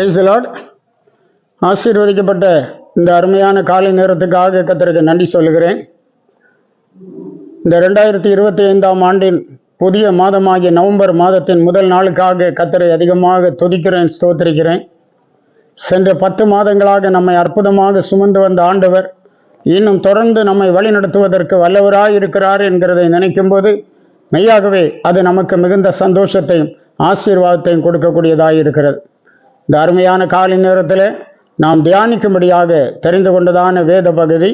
Praise the Lord. ஆசீர்வதிக்கப்பட்ட இந்த அருமையான காலை நேரத்துக்காக கர்த்தருக்கு நன்றி சொல்லுகிறேன். இந்த 2025ஆம் ஆண்டின் புதிய மாதமாகிய நவம்பர் மாதத்தின் முதல் நாளுக்காக கர்த்தரை அதிகமாக துதிக்கிறேன், ஸ்தோத்திரிக்கிறேன். சென்ற 10 மாதங்களாக நம்மை அற்புதமாக சுமந்து வந்த ஆண்டவர் இன்னும் தொடர்ந்து நம்மை வழிநடத்துவதற்கு வல்லவராய் இருக்கிறார் என்கிறதை நினைக்கும் போது மெய்யாகவே அது நமக்கு மிகுந்த சந்தோஷத்தையும் ஆசீர்வாதத்தையும் கொடுக்கக்கூடியதாக இருக்கிறது. இந்த அருமையான காலை நேரத்தில் நாம் தியானிக்கும்படியாக தெரிந்து கொண்டதான வேத பகுதி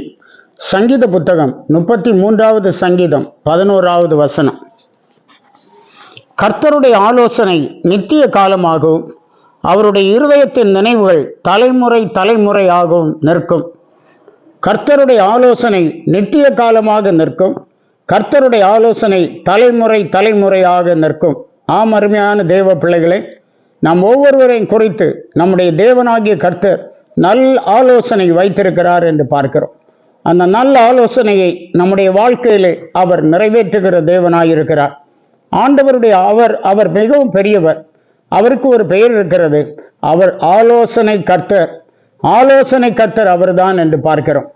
சங்கீத புத்தகம் 33வது சங்கீதம் 11வது வசனம். கர்த்தருடைய ஆலோசனை நித்திய காலமாகவும் அவருடைய இருதயத்தின் நினைவுகள் தலைமுறை தலைமுறையாகவும் நிற்கும். கர்த்தருடைய ஆலோசனை நித்திய காலமாக நிற்கும். கர்த்தருடைய ஆலோசனை தலைமுறை தலைமுறையாக நிற்கும். ஆம், அருமையான தேவ பிள்ளைகளே, நாம் ஒவ்வொருவரையும் குறித்து நம்முடைய தேவனாகிய கர்த்தர் நல் ஆலோசனை வைத்திருக்கிறார் என்று பார்க்கிறோம். அந்த நல்ல ஆலோசனையை நம்முடைய வாழ்க்கையிலே அவர் நிறைவேற்றுகிற தேவனாயிருக்கிறார். ஆண்டவருடைய அவர் மிகவும் பெரியவர். அவருக்கு ஒரு பெயர் இருக்கிறது. அவர் ஆலோசனை கர்த்தர். ஆலோசனை கர்த்தர் அவர்தான் என்று பார்க்கிறோம்.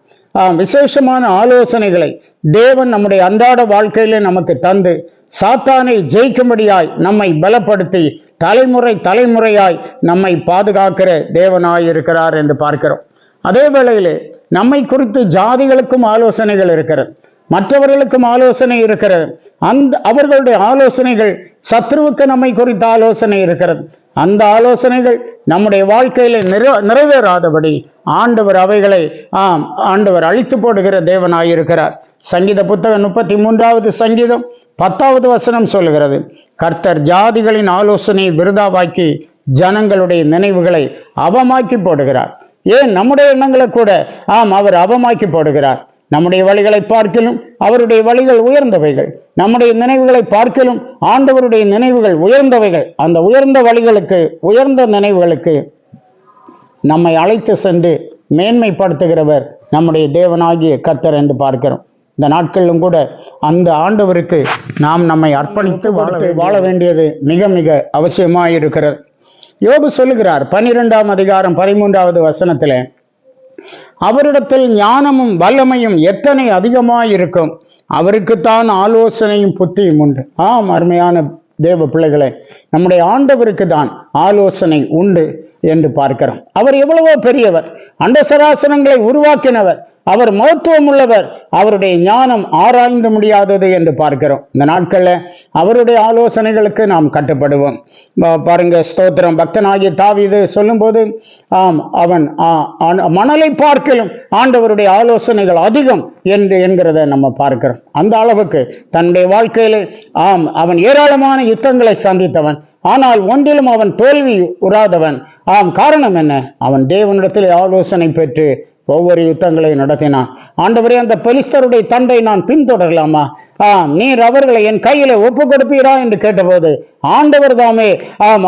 விசேஷமான ஆலோசனைகளை தேவன் நம்முடைய அன்றாட வாழ்க்கையிலே நமக்கு தந்து சாத்தானை ஜெயிக்கும்படியாய் நம்மை பலப்படுத்தி தலைமுறை தலைமுறையாய் நம்மை பாதுகாக்கிற தேவனாய் இருக்கிறார் என்று பார்க்கிறோம். அதே வேளையிலே நம்மை குறித்து ஜாதிகளுக்கும் ஆலோசனைகள் இருக்கிறது, மற்றவர்களுக்கும் ஆலோசனை இருக்கிறது. அவர்களுடைய ஆலோசனைகள் சத்ருவுக்கு நம்மை குறித்த ஆலோசனை இருக்கிறது. அந்த ஆலோசனைகள் நம்முடைய வாழ்க்கையில நிறைவேறாதபடி ஆண்டவர் அவைகளை ஆண்டவர் அழித்து போடுகிற தேவனாயிருக்கிறார். சங்கீத புத்தகம் 33வது சங்கீதம் 10வது வசனம் சொல்லுகிறது, கர்த்தர் ஜாதிகளின் ஆலோசனையை விருதாவாக்கி ஜனங்களுடைய நினைவுகளை அவமாக்கி போடுகிறார். ஏன் நம்முடைய எண்ணங்களை கூட அவர் அவமாக்கி போடுகிறார். நம்முடைய வழிகளை பார்க்கலும் அவருடைய வழிகள் உயர்ந்தவைகள், நம்முடைய நினைவுகளை பார்க்கலும் ஆண்டவருடைய நினைவுகள் உயர்ந்தவைகள். அந்த உயர்ந்த வழிகளுக்கு உயர்ந்த நினைவுகளுக்கு நம்மை அழைத்து சென்று மேன்மைப்படுத்துகிறவர் நம்முடைய தேவனாகிய கர்த்தர் என்று பார்க்கிறோம். இந்த நாட்களிலும் கூட அந்த ஆண்டவருக்கு நாம் நம்மை அர்ப்பணித்து வாழ வேண்டியது மிக மிக அவசியமாயிருக்கிறது. யோபு சொல்லுகிறார் 12ஆம் அதிகாரம் 13வது வசனத்தில், அவரிடத்தில் ஞானமும் வல்லமையும் எத்தனை அதிகமாயிருக்கும், அவருக்குத்தான் ஆலோசனையும் புத்தியும் உண்டு. அருமையான தேவ பிள்ளைகளே, நம்முடைய ஆண்டவருக்கு தான் ஆலோசனை உண்டு என்று பார்க்கிறோம். அவர் எவ்வளவோ பெரியவர், அண்ட சராசரங்களை உருவாக்கினவர், அவர் மகத்துவம் உள்ளவர், அவருடைய ஞானம் ஆராய்ந்து முடியாதது என்று பார்க்கிறோம். இந்த நாட்கள்ல அவருடைய ஆலோசனைகளுக்கு நாம் கட்டுப்படுவோம். பாருங்க, ஸ்தோத்திரம். பக்தனாகிய தாவீது சொல்லும் போது அவன் மணலை பார்க்கலும் ஆண்டவருடைய ஆலோசனைகள் அதிகம் என்கிறத நம்ம பார்க்கிறோம். அந்த அளவுக்கு தன்னுடைய வாழ்க்கையிலே அவன் ஏராளமான யுத்தங்களை சந்தித்தவன், ஆனால் ஒன்றிலும் அவன் தோல்வி உறாதவன். காரணம் என்ன? அவன் தேவனிடத்தில் ஆலோசனை பெற்று ஒவ்வொரு யுத்தங்களையும் நடத்தினான். ஆண்டவரே, அந்த பெலிஸ்தருடைய தண்டை நான் பின்தொடரலாமா? நீர் அவர்களை என் கையில ஒப்பு கொடுப்பீரா என்று கேட்டபோது ஆண்டவர் தாமே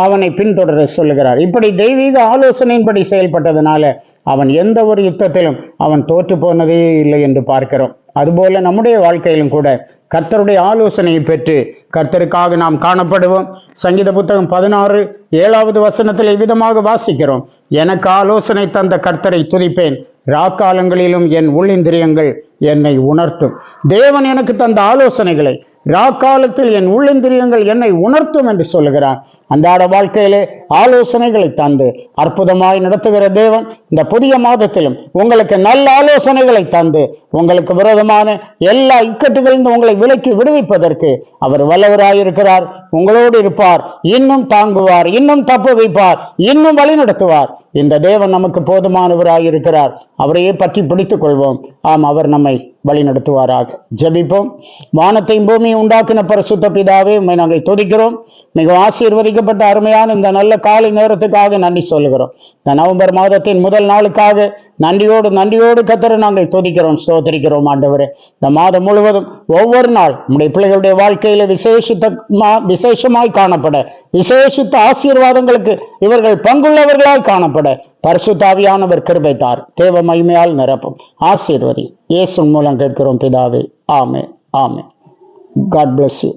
அவனை பின்தொடர சொல்லுகிறார். இப்படி தெய்வீக ஆலோசனையின்படி செயல்பட்டதுனால அவன் எந்த ஒரு யுத்தத்திலும் அவன் தோற்று போனதே இல்லை என்று பார்க்கிறோம். அதுபோல நம்முடைய வாழ்க்கையிலும் கூட கர்த்தருடைய ஆலோசனையை பெற்று கர்த்தருக்காக நாம் காணப்படுவோம். சங்கீத புத்தகம் 16:7வது வசனத்தில் இவ்விதமாக வாசிக்கிறோம், எனக்கு ஆலோசனை தந்த கர்த்தரை துதிப்பேன், ராக்காலங்களிலும் என் உள்ளிந்திரியங்கள் என்னை உணர்த்தும். தேவன் எனக்கு தந்த ஆலோசனைகளை ராக்காலத்தில் என் உள்ளிந்திரியங்கள் என்னை உணர்த்தும் என்று சொல்லுகிறார். அன்றாட வாழ்க்கையிலே ஆலோசனைகளை தந்து அற்புதமாய் நடத்துகிற தேவன் இந்த புதிய மாதத்திலும் உங்களுக்கு நல்ல ஆலோசனைகளை தந்து உங்களுக்கு விரோதமான எல்லா இக்கட்டுகளிலிருந்து உங்களை விலக்கி விடுவிப்பதற்கு அவர் வல்லவராயிருக்கிறார். உங்களோடு இருப்பார், இன்னும் தாங்குவார், இன்னும் தப்பு வைப்பார், இன்னும் வழி நடத்துவார். இந்த தேவன் நமக்கு போதுமானவராயிருக்கிறார். அவரையே பற்றி பிடித்துக் கொள்வோம். அவர் நம்மை வழி நடத்துவாராக. ஜெபிப்போம். வானத்தையும் பூமியை உண்டாக்கின பரிசுத்த பிதாவே, உம்மை நாங்கள் துதிக்கிறோம். மிகவும் ஆசீர்வதிக்கப்பட்ட அருமையான இந்த நல்ல காலை நேரத்துக்காக நன்றி சொல்லுகிறோம். இந்த நவம்பர் மாதத்தின் முதல் நாளுக்காக நன்றியோடு கர்த்தரை நாங்கள் துதிக்கிறோம், ஸ்தோத்திரிக்கிறோம். ஆண்டவரே, இந்த மாதம் முழுவதும் ஒவ்வொரு நாள் நம்முடைய பிள்ளைகளுடைய வாழ்க்கையில விசேஷமாய் காணப்பட, விசேஷித்த ஆசீர்வாதங்களுக்கு இவர்கள் பங்குள்ளவர்களாய் காணப்பட பரிசுத்த ஆவியானவர் கிருபை தார். தேவ மகிமையால் நிரப்பும். ஆசீர்வதி. இயேசு மூலம் கேட்கிறோம் பிதாவே. ஆமென். ஆமென். God bless you.